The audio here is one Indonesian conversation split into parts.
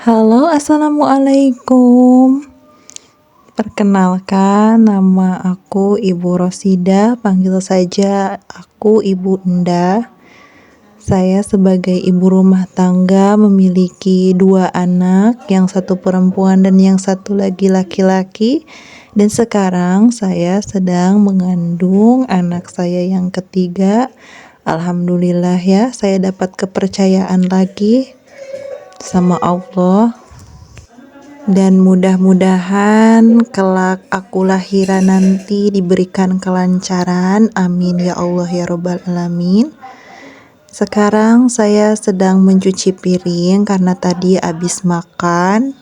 Halo, assalamualaikum. Perkenalkan, nama aku Ibu Rosida. Panggil saja aku Ibu Enda. Saya sebagai ibu rumah tangga memiliki 2 anak, yang satu perempuan dan yang satu lagi laki-laki. Dan sekarang saya sedang mengandung anak saya yang ketiga. Alhamdulillah ya, saya dapat kepercayaan lagi sama Allah, dan mudah-mudahan kelak aku lahiran nanti diberikan kelancaran, amin ya Allah ya Rabbal Alamin. Sekarang saya sedang mencuci piring karena tadi habis makan.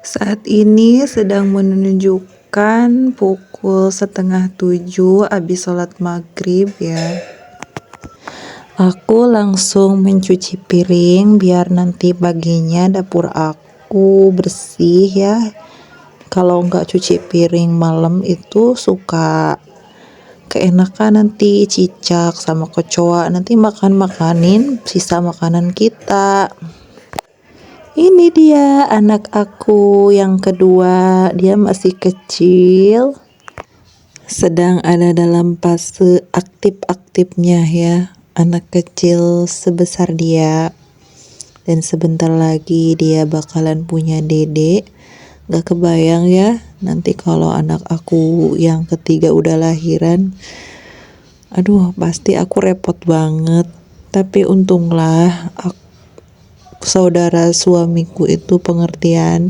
Saat ini sedang menunjukkan pukul 6:30 habis sholat maghrib ya. Aku langsung mencuci piring biar nanti paginya dapur aku bersih ya. Kalau nggak cuci piring malam itu suka keenakan, nanti cicak sama kecoa, nanti makanin sisa makanan kita. Ini dia anak aku yang kedua, dia masih kecil, sedang ada dalam fase aktif-aktifnya ya. Anak kecil sebesar dia, dan sebentar lagi dia bakalan punya dedek. Gak kebayang ya nanti kalau anak aku yang ketiga udah lahiran. Aduh, pasti aku repot banget. Tapi untunglah saudara suamiku itu pengertian.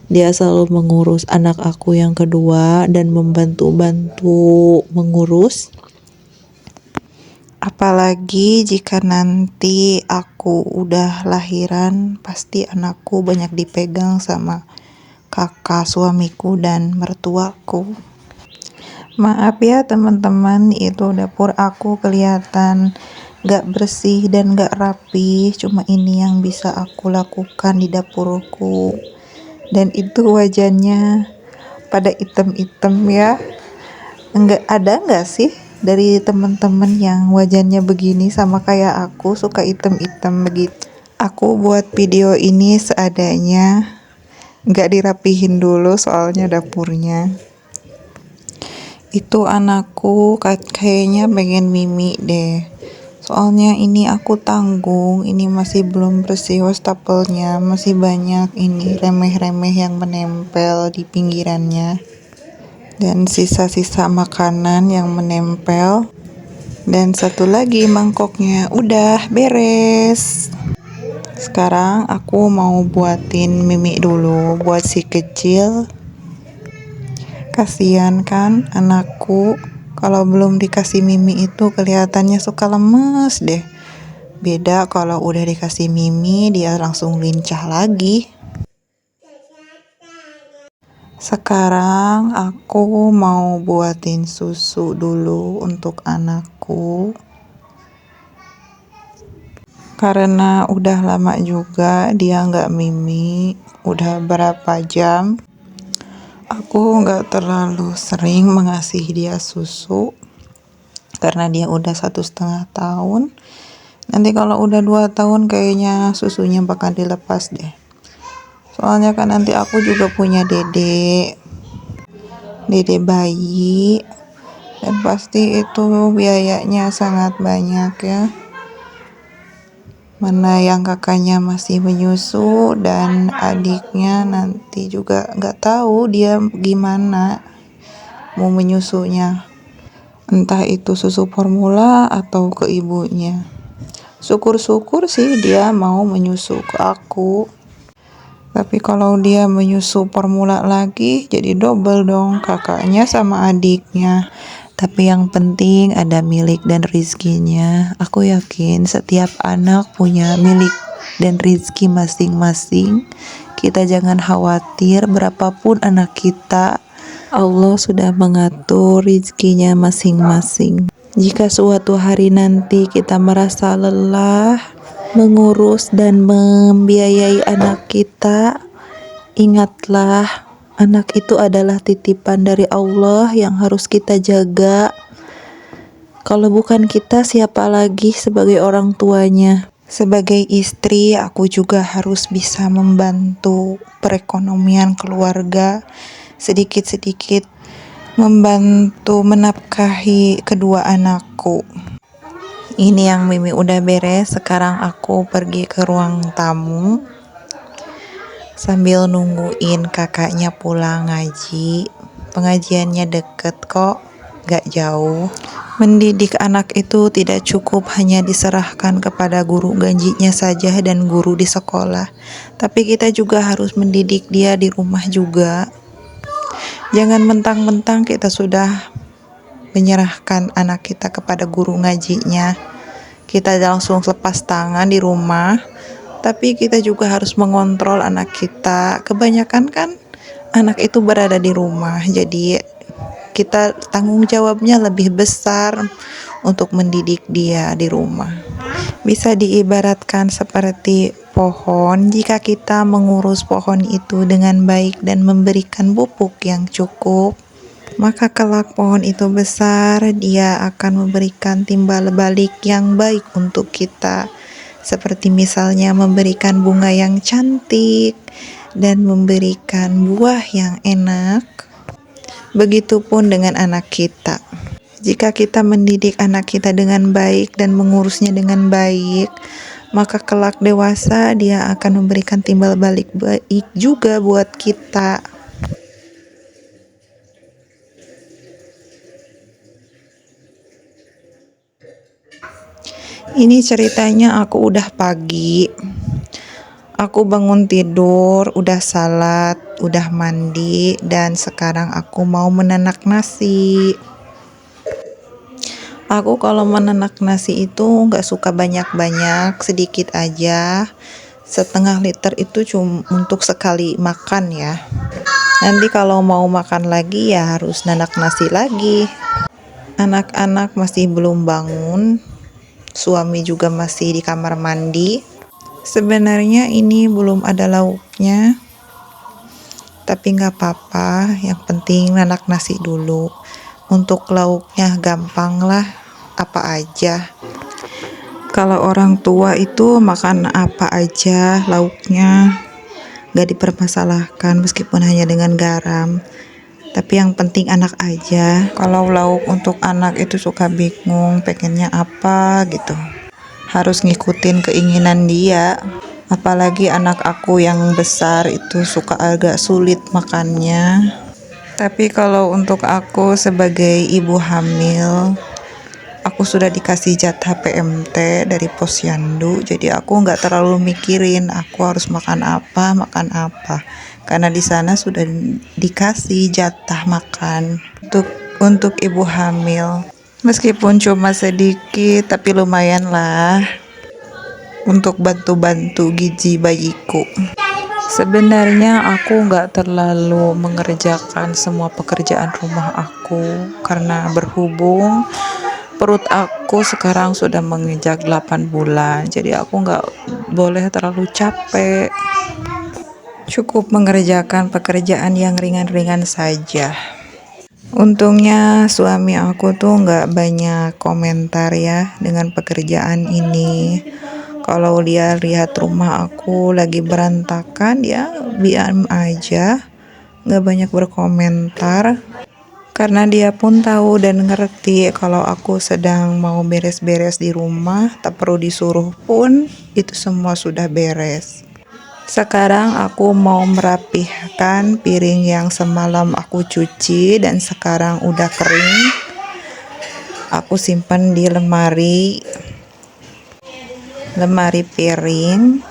Dia selalu mengurus anak aku yang kedua dan membantu-bantu mengurus. Apalagi jika nanti aku udah lahiran, pasti anakku banyak dipegang sama kakak suamiku dan mertuaku. Maaf ya teman-teman, itu dapur aku kelihatan gak bersih dan gak rapi. Cuma ini yang bisa aku lakukan di dapurku. Dan itu wajannya pada item-item ya. Ada nggak sih dari teman-teman yang wajannya begini sama kayak aku, suka item-item begitu? Aku buat video ini seadanya, nggak dirapihin dulu soalnya dapurnya. Itu anakku kayaknya pengen mimi deh. Soalnya ini aku tanggung, ini masih belum bersih wastafelnya, masih banyak ini remeh-remeh yang menempel di pinggirannya. Dan sisa-sisa makanan yang menempel. Dan satu lagi mangkoknya udah beres. Sekarang aku mau buatin mimi dulu buat si kecil. Kasian kan anakku, kalau belum dikasih mimi itu kelihatannya suka lemes deh. Beda kalau udah dikasih mimi, dia langsung lincah lagi. Sekarang aku mau buatin susu dulu untuk anakku. Karena udah lama juga dia nggak mimi, udah berapa jam. Aku nggak terlalu sering mengasih dia susu karena dia udah 1,5 tahun. Nanti kalau udah 2 tahun kayaknya susunya bakal dilepas deh. Soalnya kan nanti aku juga punya dedek bayi, dan pasti itu biayanya sangat banyak ya. Mana yang kakaknya masih menyusu dan adiknya nanti juga nggak tahu dia gimana mau menyusunya, entah itu susu formula atau ke ibunya. Syukur-syukur sih dia mau menyusu ke aku. Tapi kalau dia menyusu formula lagi, jadi double dong kakaknya sama adiknya. Tapi yang penting ada milik dan rizkinya. Aku yakin setiap anak punya milik dan rizki masing-masing. Kita jangan khawatir berapapun anak kita, Allah sudah mengatur rizkinya masing-masing. Jika suatu hari nanti kita merasa lelah mengurus dan membiayai anak kita, ingatlah anak itu adalah titipan dari Allah yang harus kita jaga. Kalau bukan kita, siapa lagi sebagai orang tuanya? Sebagai istri, aku juga harus bisa membantu perekonomian keluarga, sedikit-sedikit membantu menafkahi kedua anakku. Ini yang Mimi udah beres, sekarang aku pergi ke ruang tamu sambil nungguin kakaknya pulang ngaji. Pengajiannya deket kok, gak jauh. Mendidik anak itu tidak cukup hanya diserahkan kepada guru gajinya saja dan guru di sekolah, tapi kita juga harus mendidik dia di rumah juga. Jangan mentang-mentang kita sudah menyerahkan anak kita kepada guru ngajinya, kita langsung lepas tangan di rumah, tapi kita juga harus mengontrol anak kita. Kebanyakan kan anak itu berada di rumah, jadi kita tanggung jawabnya lebih besar untuk mendidik dia di rumah. Bisa diibaratkan seperti pohon, jika kita mengurus pohon itu dengan baik dan memberikan pupuk yang cukup, maka kelak pohon itu besar, dia akan memberikan timbal balik yang baik untuk kita. Seperti misalnya memberikan bunga yang cantik dan memberikan buah yang enak. Begitupun dengan anak kita. Jika kita mendidik anak kita dengan baik dan mengurusnya dengan baik, maka kelak dewasa dia akan memberikan timbal balik baik juga buat kita. Ini ceritanya aku udah pagi. Aku bangun tidur, udah salat, udah mandi, dan sekarang aku mau menanak nasi. Aku kalau menanak nasi itu nggak suka banyak-banyak, sedikit aja. Setengah liter itu cuma untuk sekali makan ya. Nanti kalau mau makan lagi ya harus nanak nasi lagi. Anak-anak masih belum bangun, suami juga masih di kamar mandi. Sebenarnya ini belum ada lauknya, tapi nggak apa-apa, yang penting nanak nasi dulu. Untuk lauknya gampang lah, apa aja. Kalau orang tua itu makan apa aja lauknya, nggak dipermasalahkan meskipun hanya dengan garam. Tapi yang penting anak aja. Kalau lauk untuk anak itu suka bingung, pengennya apa gitu. Harus ngikutin keinginan dia. Apalagi anak aku yang besar itu suka agak sulit makannya. Tapi kalau untuk aku sebagai ibu hamil, aku sudah dikasih jatah PMT dari Posyandu, jadi aku nggak terlalu mikirin aku harus makan apa. Karena di sana sudah dikasih jatah makan untuk ibu hamil. Meskipun cuma sedikit, tapi lumayan lah untuk bantu-bantu gizi bayiku. Sebenarnya aku nggak terlalu mengerjakan semua pekerjaan rumah aku, karena berhubung perut aku sekarang sudah menginjak 8 bulan, jadi aku nggak boleh terlalu capek. Cukup mengerjakan pekerjaan yang ringan-ringan saja. Untungnya suami aku tuh nggak banyak komentar ya dengan pekerjaan ini. Kalau dia lihat rumah aku lagi berantakan, dia diam aja, nggak banyak berkomentar. Karena dia pun tahu dan ngerti kalau aku sedang mau beres-beres di rumah, tak perlu disuruh pun itu semua sudah beres. Sekarang aku mau merapihkan piring yang semalam aku cuci dan sekarang udah kering. Aku simpan di lemari piring.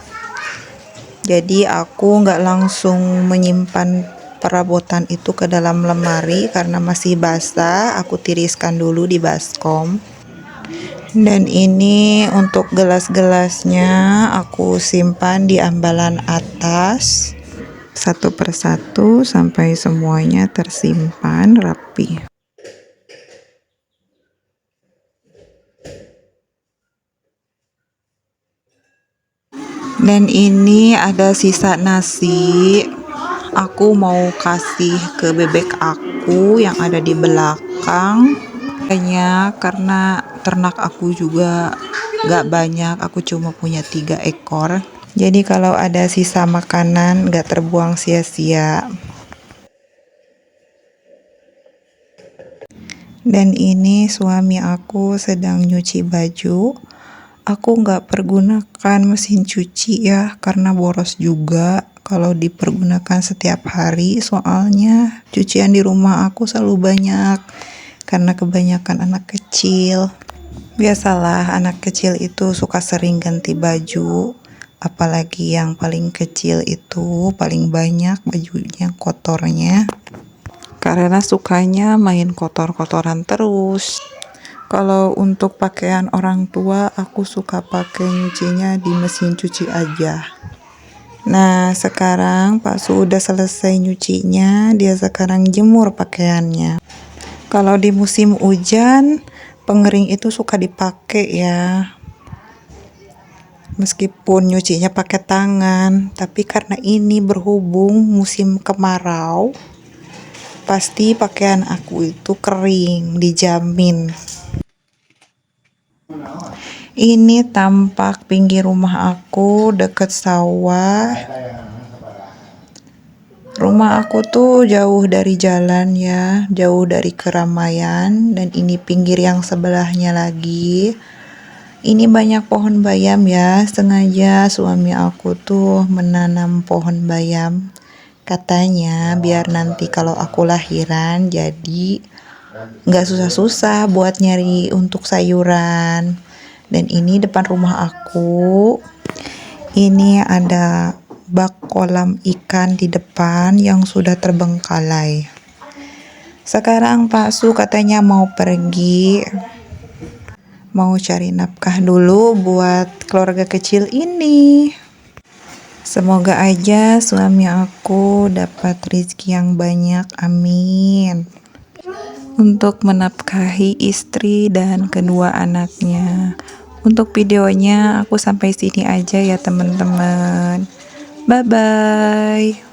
Jadi aku nggak langsung menyimpan perabotan itu ke dalam lemari karena masih basah. Aku tiriskan dulu di baskom. Dan ini untuk gelas-gelasnya aku simpan di ambalan atas satu persatu sampai semuanya tersimpan rapi. Dan ini ada sisa nasi, aku mau kasih ke bebek aku yang ada di belakang. Hanya karena ternak aku juga gak banyak, aku cuma punya 3 ekor. Jadi kalau ada sisa makanan gak terbuang sia-sia. Dan ini suami aku sedang nyuci baju. Aku nggak pergunakan mesin cuci ya, karena boros juga kalau dipergunakan setiap hari. Soalnya cucian di rumah aku selalu banyak, karena kebanyakan anak kecil. Biasalah anak kecil itu suka sering ganti baju. Apalagi yang paling kecil itu paling banyak bajunya kotornya. Karena sukanya main kotor-kotoran terus. Kalau untuk pakaian orang tua, aku suka pakai nyucinya di mesin cuci aja. Nah, sekarang Pak Su udah selesai nyucinya, dia sekarang jemur pakaiannya. Kalau di musim hujan, pengering itu suka dipakai ya. Meskipun nyucinya pakai tangan, tapi karena ini berhubung musim kemarau, pasti pakaian aku itu kering, dijamin. Ini tampak pinggir rumah aku deket sawah. Rumah aku tuh jauh dari jalan ya, jauh dari keramaian, dan ini pinggir yang sebelahnya lagi. Ini banyak pohon bayam ya, sengaja suami aku tuh menanam pohon bayam. Katanya biar nanti kalau aku lahiran jadi nggak susah-susah buat nyari untuk sayuran. Dan ini depan rumah aku, ini ada bak kolam ikan di depan yang sudah terbengkalai. Sekarang Pak Su katanya mau pergi, mau cari nafkah dulu buat keluarga kecil ini. Semoga aja suami aku dapat rezeki yang banyak, amin. Untuk menafkahi istri dan kedua anaknya. Untuk videonya aku sampai sini aja ya teman-teman. Bye bye.